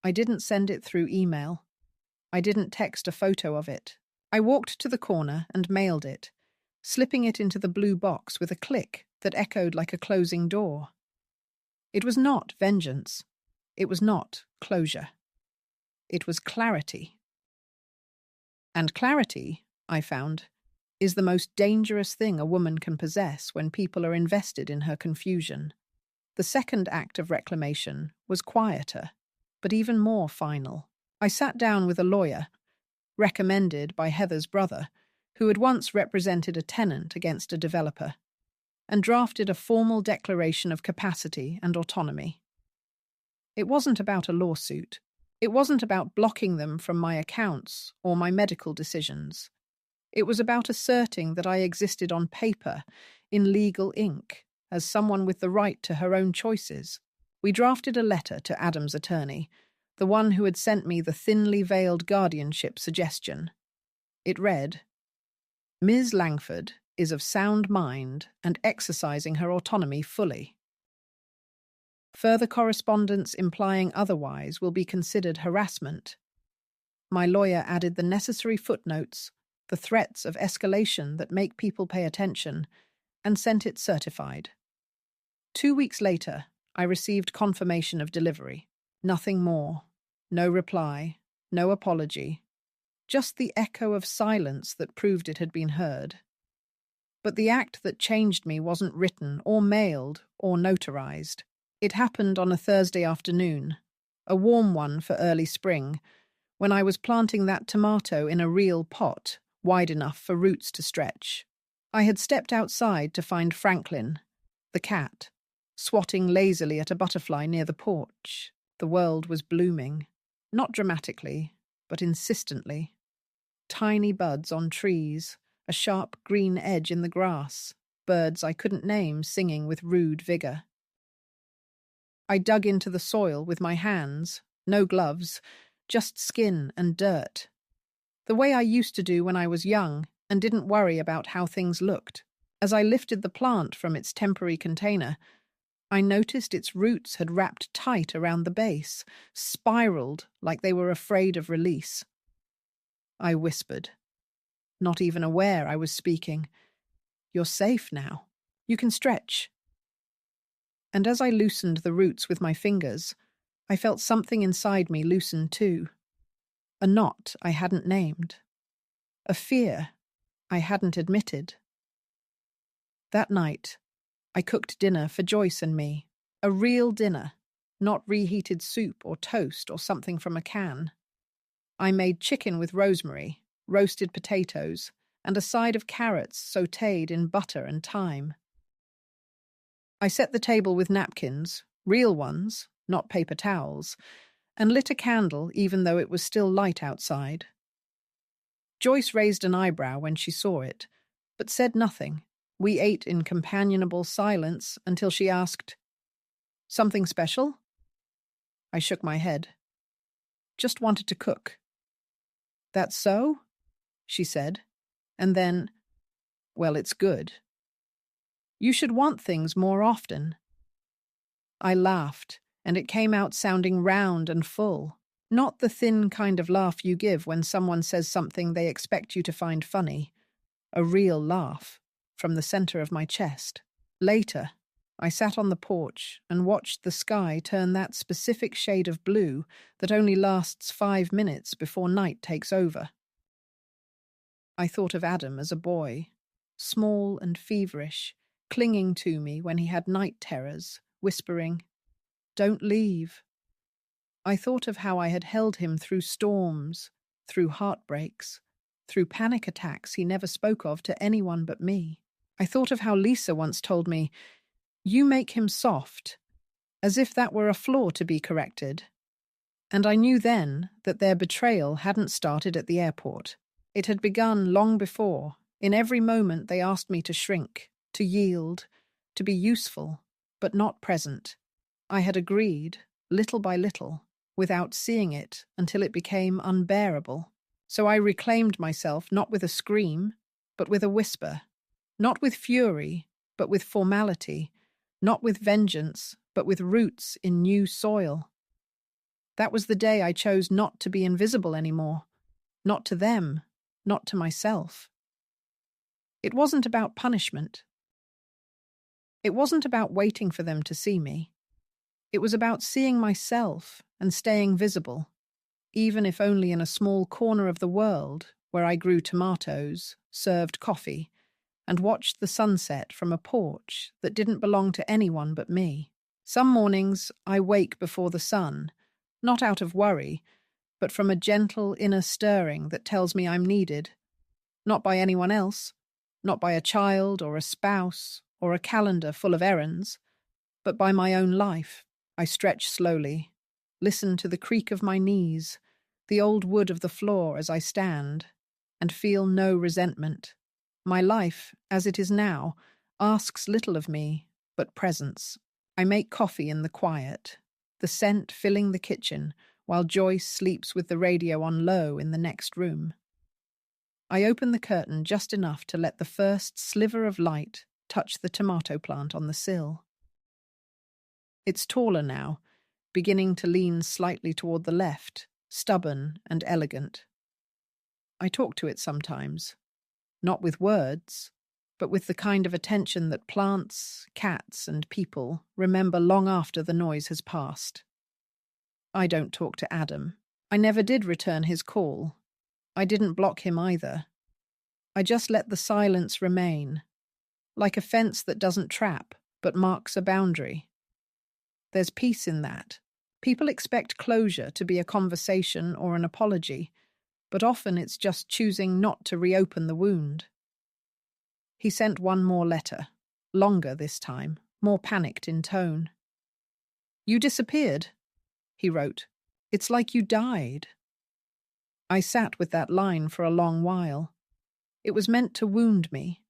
I didn't send it through email. I didn't text a photo of it. I walked to the corner and mailed it, slipping it into the blue box with a click that echoed like a closing door. It was not vengeance. It was not closure. It was clarity. And clarity, I found, is the most dangerous thing a woman can possess when people are invested in her confusion. The second act of reclamation was quieter, but even more final. I sat down with a lawyer, recommended by Heather's brother, who had once represented a tenant against a developer, and drafted a formal declaration of capacity and autonomy. It wasn't about a lawsuit. It wasn't about blocking them from my accounts or my medical decisions. It was about asserting that I existed on paper, in legal ink, as someone with the right to her own choices. We drafted a letter to Adam's attorney, the one who had sent me the thinly veiled guardianship suggestion. It read, "Ms. Langford is of sound mind and exercising her autonomy fully. Further correspondence implying otherwise will be considered harassment." My lawyer added the necessary footnotes, the threats of escalation that make people pay attention, and sent it certified. 2 weeks later, I received confirmation of delivery. Nothing more. No reply. No apology. Just the echo of silence that proved it had been heard. But the act that changed me wasn't written or mailed or notarized. It happened on a Thursday afternoon, a warm one for early spring, when I was planting that tomato in a real pot, wide enough for roots to stretch. I had stepped outside to find Franklin, the cat, swatting lazily at a butterfly near the porch. The world was blooming, not dramatically, but insistently. Tiny buds on trees, a sharp green edge in the grass, birds I couldn't name singing with rude vigor. I dug into the soil with my hands, no gloves, just skin and dirt. The way I used to do when I was young and didn't worry about how things looked. As I lifted the plant from its temporary container, I noticed its roots had wrapped tight around the base, spiraled like they were afraid of release. I whispered, not even aware I was speaking, "You're safe now. You can stretch." And as I loosened the roots with my fingers, I felt something inside me loosen too. A knot I hadn't named. A fear I hadn't admitted. That night, I cooked dinner for Joyce and me. A real dinner, not reheated soup or toast or something from a can. I made chicken with rosemary, roasted potatoes, and a side of carrots sautéed in butter and thyme. I set the table with napkins, real ones, not paper towels, and lit a candle even though it was still light outside. Joyce raised an eyebrow when she saw it, but said nothing. We ate in companionable silence until she asked, "Something special?" I shook my head. "Just wanted to cook." "That's so?" she said, and then, "Well, it's good. You should want things more often." I laughed, and it came out sounding round and full, not the thin kind of laugh you give when someone says something they expect you to find funny. A real laugh, from the center of my chest. Later, I sat on the porch and watched the sky turn that specific shade of blue that only lasts 5 minutes before night takes over. I thought of Adam as a boy, small and feverish, clinging to me when he had night terrors, whispering, "Don't leave." I thought of how I had held him through storms, through heartbreaks, through panic attacks he never spoke of to anyone but me. I thought of how Lisa once told me, "You make him soft," as if that were a flaw to be corrected. And I knew then that their betrayal hadn't started at the airport. It had begun long before. In every moment they asked me to shrink, to yield, to be useful, but not present. I had agreed, little by little, without seeing it until it became unbearable. So I reclaimed myself not with a scream, but with a whisper. Not with fury, but with formality. Not with vengeance, but with roots in new soil. That was the day I chose not to be invisible anymore. Not to them, not to myself. It wasn't about punishment. It wasn't about waiting for them to see me. It was about seeing myself and staying visible, even if only in a small corner of the world where I grew tomatoes, served coffee, and watched the sunset from a porch that didn't belong to anyone but me. Some mornings I wake before the sun, not out of worry, but from a gentle inner stirring that tells me I'm needed. Not by anyone else, not by a child or a spouse or a calendar full of errands, but by my own life. I stretch slowly, listen to the creak of my knees, the old wood of the floor as I stand, and feel no resentment. My life, as it is now, asks little of me, but presence. I make coffee in the quiet, the scent filling the kitchen, while Joyce sleeps with the radio on low in the next room. I open the curtain just enough to let the first sliver of light touch the tomato plant on the sill. It's taller now, beginning to lean slightly toward the left, stubborn and elegant. I talk to it sometimes, not with words, but with the kind of attention that plants, cats, and people remember long after the noise has passed. I don't talk to Adam. I never did return his call. I didn't block him either. I just let the silence remain, like a fence that doesn't trap, but marks a boundary. There's peace in that. People expect closure to be a conversation or an apology, but often it's just choosing not to reopen the wound. He sent one more letter, longer this time, more panicked in tone. "You disappeared," he wrote. "It's like you died." I sat with that line for a long while. It was meant to wound me,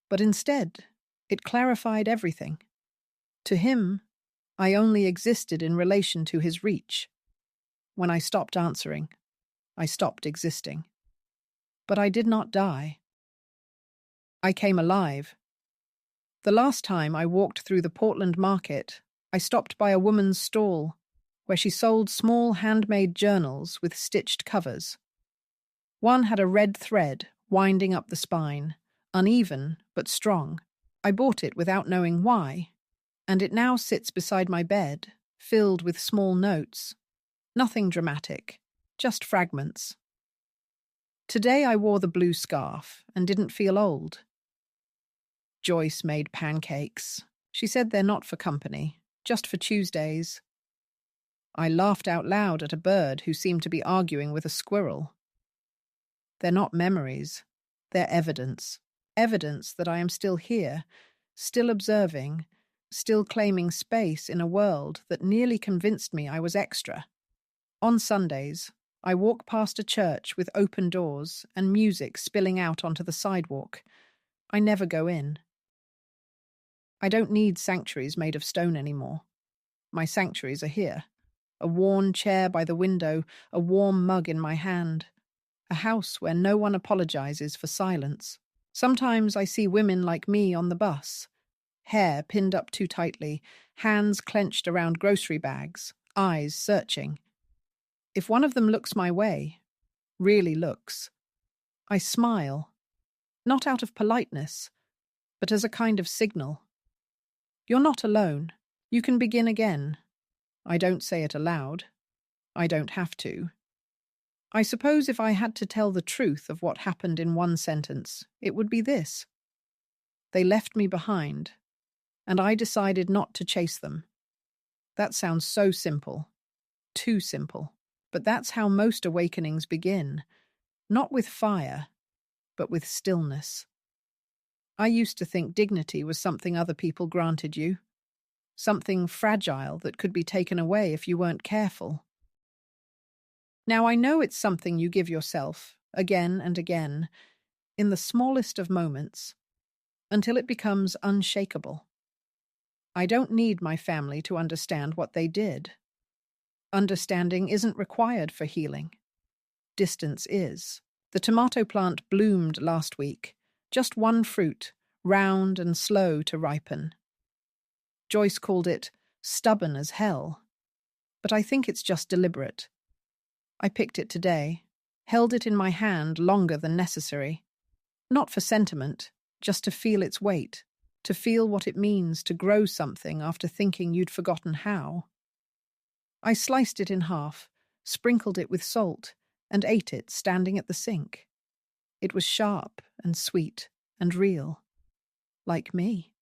but instead, it clarified everything. To him, I only existed in relation to his reach. When I stopped answering, I stopped existing. But I did not die. I came alive. The last time I walked through the Portland market, I stopped by a woman's stall where she sold small handmade journals with stitched covers. One had a red thread winding up the spine, uneven but strong. I bought it without knowing why, and it now sits beside my bed, filled with small notes. Nothing dramatic, just fragments. Today I wore the blue scarf and didn't feel old. Joyce made pancakes. She said they're not for company, just for Tuesdays. I laughed out loud at a bird who seemed to be arguing with a squirrel. They're not memories, they're evidence. Evidence that I am still here, still observing, still claiming space in a world that nearly convinced me I was extra. On Sundays, I walk past a church with open doors and music spilling out onto the sidewalk. I never go in. I don't need sanctuaries made of stone anymore. My sanctuaries are here. A worn chair by the window, a warm mug in my hand. A house where no one apologizes for silence. Sometimes I see women like me on the bus. Hair pinned up too tightly, hands clenched around grocery bags, eyes searching. If one of them looks my way, really looks, I smile, not out of politeness, but as a kind of signal. You're not alone. You can begin again. I don't say it aloud. I don't have to. I suppose if I had to tell the truth of what happened in one sentence, it would be this. They left me behind, and I decided not to chase them. That sounds so simple. Too simple. But that's how most awakenings begin. Not with fire, but with stillness. I used to think dignity was something other people granted you. Something fragile that could be taken away if you weren't careful. Now I know it's something you give yourself, again and again, in the smallest of moments, until it becomes unshakable. I don't need my family to understand what they did. Understanding isn't required for healing. Distance is. The tomato plant bloomed last week, just one fruit, round and slow to ripen. Joyce called it stubborn as hell, but I think it's just deliberate. I picked it today, held it in my hand longer than necessary. Not for sentiment, just to feel its weight, to feel what it means to grow something after thinking you'd forgotten how. I sliced it in half, sprinkled it with salt, and ate it standing at the sink. It was sharp and sweet and real, like me.